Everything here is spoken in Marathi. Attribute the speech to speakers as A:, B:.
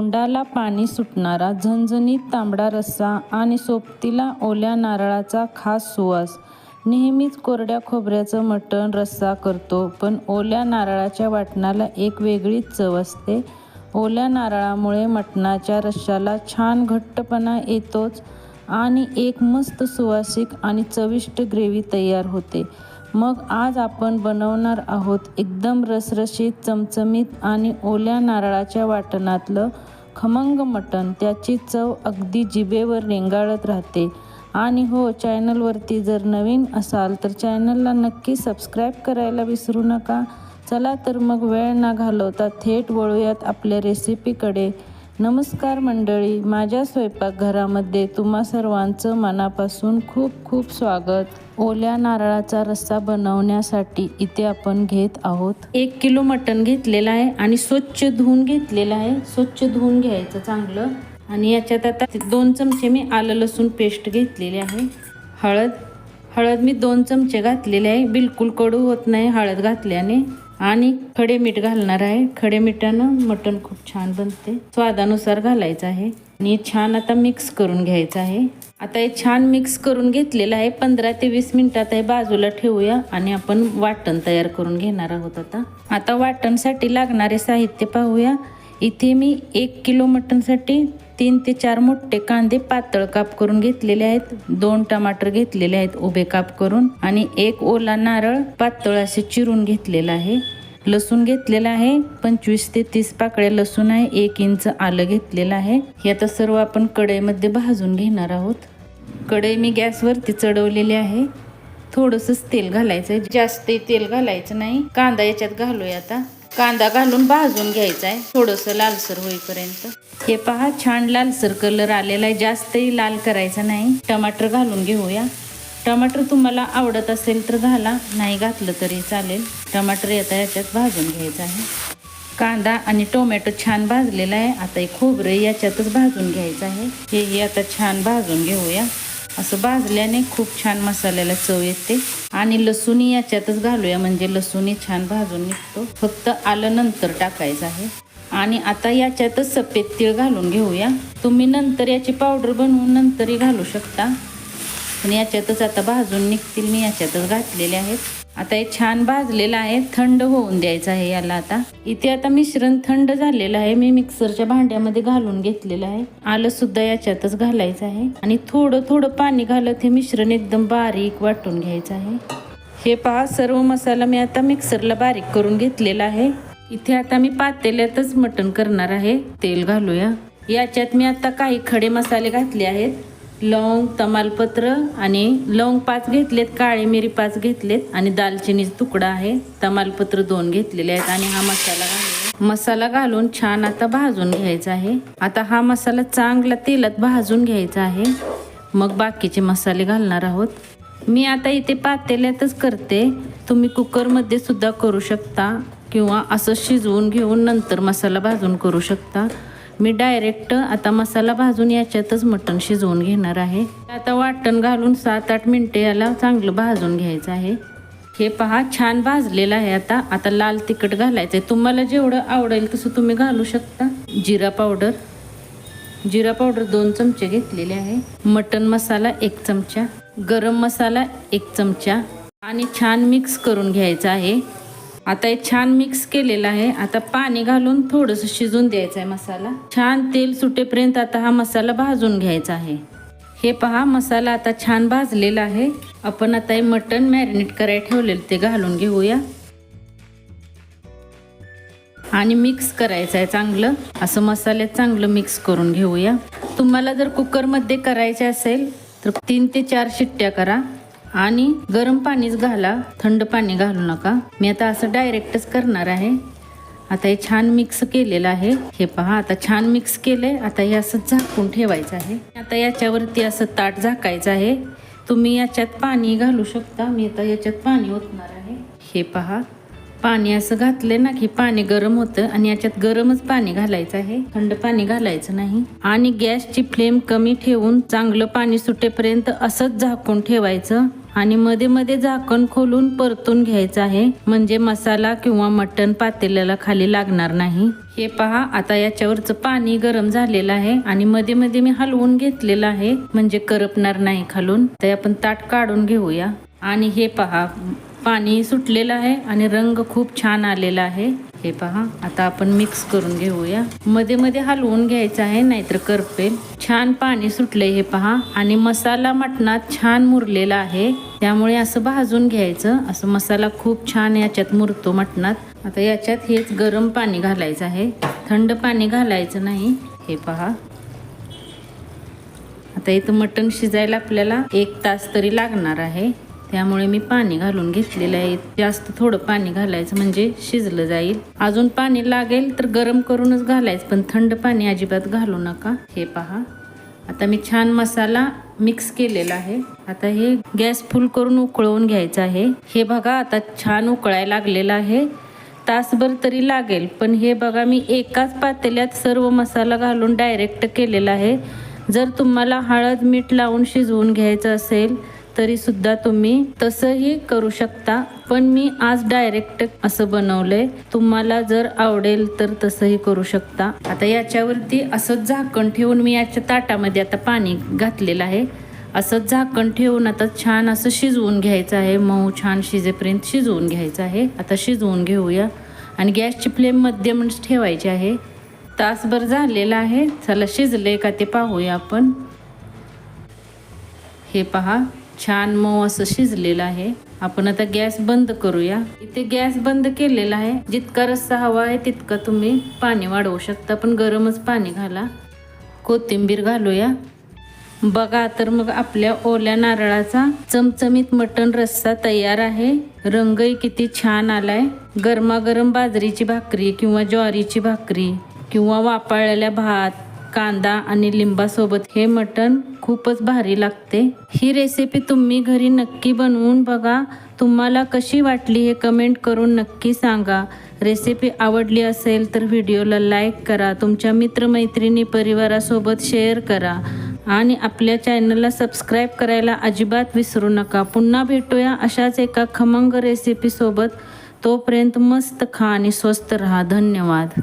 A: तोंडाला पाणी सुटणारा झणझणीत तांबडा रस्सा आणि सोबतीला ओल्या नारळाचा खास सुवास. नेहमीच कोरड्या खोबऱ्याचं मटण रस्सा करतो, पण ओल्या नारळाच्या वाटणाला एक वेगळीच चव असते. ओल्या नारळामुळे मटणाच्या रश्श्याला छान घट्टपणा येतोच आणि एक मस्त सुवासिक आणि चविष्ट ग्रेव्ही तयार होते. मग आज आपण बनवणार आहोत एकदम रसरशीत, चमचमीत आणि ओल्या नारळाच्या वाटणातलं खमंग मटण. त्याची चव अगदी जिभेवर रेंगाळत राहते. आणि हो, चॅनलवरती जर नवीन असाल तर चॅनलला नक्की सबस्क्राईब करायला विसरू नका. चला तर मग वेळ न घालवता थेट वळूयात आपल्या रेसिपीकडे. नमस्कार मंडळी, माझ्या स्वयंपाकघरामध्ये तुम्हा सर्वांचं मनापासून खूप खूप स्वागत. ओल्या नारळाचा रस्सा बनवण्यासाठी इथे आपण घेत आहोत 1 किलो मटण घेतलेलं आहे आणि स्वच्छ धुवून घेतलेलं आहे. स्वच्छ धुवून घ्यायचं चांगलं. आणि याच्यात आता 2 चमचे मी आलं लसूण पेस्ट घेतलेली आहे. हळद मी 2 चमचे घातलेले आहे. बिलकुल कडू होत नाही हळद घातल्याने. आणि खडे मीठ घालणार आहे. खडे मिठानं मटण खूप छान बनते. स्वादानुसार घालायचं आहे आणि छान आता मिक्स करून घ्यायचं आहे. आता हे छान मिक्स करून घेतलेलं आहे. 15 ते 20 मिनिटात हे बाजूला ठेवूया आणि आपण वाटण तयार करून घेणार आहोत. आता वाटणसाठी लागणारे साहित्य पाहूया. इथे मी 1 किलो मटणसाठी 3 ते 4 मोठे कांदे पातळ काप करून घेतलेले आहेत. 2 टमाटर घेतलेले आहेत उभे काप करून आणि 1 ओला नारळ पातळ असे चिरून घेतलेला आहे. लसूण घेतलेला आहे 25 ते 30 पाकळ्या लसूण आहे. 1 इंच आलं घेतलेलं आहे. हे आता सर्व आपण कढईमध्ये भाजून घेणार आहोत. कढई मी गॅसवरती चढवलेली आहे. थोडंसंच तेल घालायचं आहे, जास्त तेल घालायचं नाही. कांदा याच्यात घालूया. आता कांदा घालून भाजून घ्यायचा आहे थोडंसं लालसर होईपर्यंत. हे पहा, छान लालसर कलर आलेला आहे. जास्तही लाल करायचा नाही. टमाटर घालून घेऊया. टमाटर तुम्हाला आवडत असेल तर घाला, नाही घातलं तरी चालेल. टमाटर आता याच्यात भाजून घ्यायचं आहे. कांदा आणि टोमॅटो छान भाजलेला आहे. आता हे खोबरं याच्यातच भाजून घ्यायचं आहे. हे आता छान भाजून घेऊया. असं भाजल्याने खूप छान मसाल्याला चव येते. आणि लसूण याच्यातच घालूया, म्हणजे लसूण छान भाजून निघतो. फक्त आलं नंतर टाकायचं आहे. आणि आता याच्यातच सफेद तीळ घालून घेऊया. तुम्ही नंतर याची पावडर बनवून नंतरही घालू शकता, पण याच्यातच आता भाजून निघतील. मी याच्यातच घातलेले आहेत. आता हे छान भाजलेलं आहे. थंड होऊन द्यायचं आहे याला. इथे आता मिश्रण थंड झालेलं आहे. मी मिक्सरच्या भांड्यामध्ये घालून घेतलेलं आहे. आलं सुद्धा याच्यातच घालायचं आहे आणि थोडं थोडं पाणी घालत हे मिश्रण एकदम बारीक वाटून घ्यायचं आहे. हे पहा, सर्व मसाला मी आता मिक्सरला बारीक करून घेतलेला आहे. इथे आता मी पातेल्यातच मटण करणार आहे. तेल घालूया. याच्यात मी आता काही खडे मसाले घातले आहेत. लवंग, तमालपत्र आणि लवंग 5 घेतलेत, काळी मिरी 5 घेतलेत आणि दालचिनीचा तुकडा आहे. तमालपत्र 2 घेतलेले आहेत. आणि हा मसाला घालून छान आता भाजून घ्यायचा आहे. आता हा मसाला चांगला तेलात भाजून घ्यायचा आहे. मग बाकीचे मसाले घालणार आहोत. मी आता इथे पातेल्यातच करते. तुम्ही कुकरमध्ये सुद्धा करू शकता किंवा असं शिजवून घेऊन नंतर मसाला भाजून करू शकता. मी डायरेक्ट आता मसाला भाजून याच्यातच मटण शिजवून घेणार आहे. आता वाटण घालून 7-8 मिनिटे याला चांगलं भाजून घ्यायचं आहे. हे पहा, छान भाजलेलं आहे. आता लाल तिखट घालायचं आहे. तुम्हाला जेवढं आवडेल तसं तुम्ही घालू शकता. जिरा पावडर 2 चमचे घेतलेले आहे. मटण मसाला 1 चमचा, गरम मसाला 1 चमचा आणि छान मिक्स करून घ्यायचं आहे. आता हे छान मिक्स केलेलं आहे. आता पाणी घालून थोडंसं शिजून द्यायचं आहे मसाला. छान तेल सुटेपर्यंत आता हा मसाला भाजून घ्यायचा आहे. हे पहा, मसाला आता छान भाजलेला आहे. आपण आता हे मटण मॅरिनेट करायला ठेवलेलं ते घालून घेऊया आणि मिक्स करायचं आहे चांगलं. असं मसाल्यात चांगलं मिक्स करून घेऊया. तुम्हाला जर कुकरमध्ये करायचे असेल तर 3 ते 4 शिट्ट्या करा आणि गरम पाणीच घाला, थंड पाणी घालू नका. मी आता असं डायरेक्टच करणार आहे. आता हे छान मिक्स केलेलं आहे. हे पहा, आता छान मिक्स केलंय. आता हे असं झाकून ठेवायचं आहे. आता याच्यावरती असं ताट झाकायचं आहे. तुम्ही याच्यात पाणी घालू शकता. मी आता याच्यात पाणी ओतणार आहे. हे पहा, पाणी असं घातले ना की पाणी गरम होतं आणि याच्यात गरमच पाणी घालायचं आहे, थंड पाणी घालायचं नाही. आणि गॅसची फ्लेम कमी ठेवून चांगलं पाणी सुटेपर्यंत असंच झाकून ठेवायचं. आणि मध्ये मध्ये झाकण खोलून परतून घ्यायचं आहे, म्हणजे मसाला किंवा मटण पातेल्याला खाली लागणार नाही। हे पहा, आता याच्यावरचं पाणी गरम झालेलं आहे आणि मध्ये मध्ये मी हलवून घेतलेलं आहे, म्हणजे करपणार नाही खालून। तर आपण ताट काढून घेऊया आणि हे पहा, पाणी सुटलेलं आहे आणि रंग खूप छान आलेला आहे। हे पहा, आता आपण मिक्स करून घेऊया, मध्ये मध्ये हलवून घ्यायचं आहे, नाहीतर करपेल। छान पाणी सुटले हे पहा आणि मसाला मटणात छान मुरलेला आहे, त्यामुळे असं भाजून घ्यायचं। असं मसाला खूप छान याच्यात मुरतो मटणात। आता याच्यात हेच गरम पाणी घालायचं आहे, थंड पाणी घालायचं नाही। हे पहा, आता इथं मटण शिजायला आपल्याला 1 तास तरी लागणार आहे, त्यामुळे मी पाणी घालून घेतलेलं आहे। जास्त थोडं पाणी घालायचं, म्हणजे शिजलं जाईल। अजून पाणी लागेल तर गरम करूनच घालायचं, पण थंड पाणी अजिबात घालू नका। हे पहा, आता मी छान मसाला मिक्स केलेला आहे। आता हे गॅस फुल करून उकळवून घ्यायचं आहे। हे बघा, आता छान उकळायला लागलेलं आहे, तासभर तरी लागेल। पण हे बघा, मी एकाच पातेल्यात सर्व मसाला घालून डायरेक्ट केलेला आहे। जर तुम्हाला हळद मीठ लावून शिजवून घ्यायचं असेल तरी सुद्धा तुम्ही तसंही करू शकता, पण मी आज डायरेक्ट असं बनवलंय। तुम्हाला जर आवडेल तर तसंही करू शकता। आता याच्यावरती असंच झाकण ठेवून मी याच्या ताटामध्ये आता पाणी घातलेलं आहे, असंच झाकण ठेवून आता छान असं शिजवून घ्यायचं आहे। मऊ छान शिजेपर्यंत शिजवून घ्यायचं आहे। आता शिजवून घेऊया आणि गॅसची फ्लेम मध्यमच ठेवायची आहे। तासभर झालेला आहे, चला शिजले का ते पाहूया आपण। हे पहा, छान मऊ असं शिजलेलं आहे। आपण आता गॅस बंद करूया। इथे गॅस बंद केलेला आहे, जितका रस्सा हवा आहे तितका तुम्ही पाणी वाढवू शकता, पण गरमच पाणी घाला। कोथिंबीर घालूया। बघा, तर मग आपल्या ओल्या नारळाचा चमचमीत मटण रस्सा तयार आहे। रंगही किती छान आलाय। गरमागरम बाजरीची भाकरी किंवा ज्वारीची भाकरी किंवा वाफाळलेल्या भात, कांदा आणि लिंबासोबत हे मटण खूपच भारी लागते। ही रेसिपी तुम्ही घरी नक्की बनवून बघा। तुम्हाला कशी वाटली हे कमेंट करून नक्की सांगा। रेसिपी आवडली असेल तर व्हिडिओला लाईक करा, तुमच्या मित्रमैत्रिणी परिवारासोबत शेअर करा आणि आपल्या चॅनलला सबस्क्राईब करायला अजिबात विसरू नका। पुन्हा भेटूया अशाच एका खमंग रेसिपीसोबत। तोपर्यंत मस्त खा आणि स्वस्त रहा। धन्यवाद।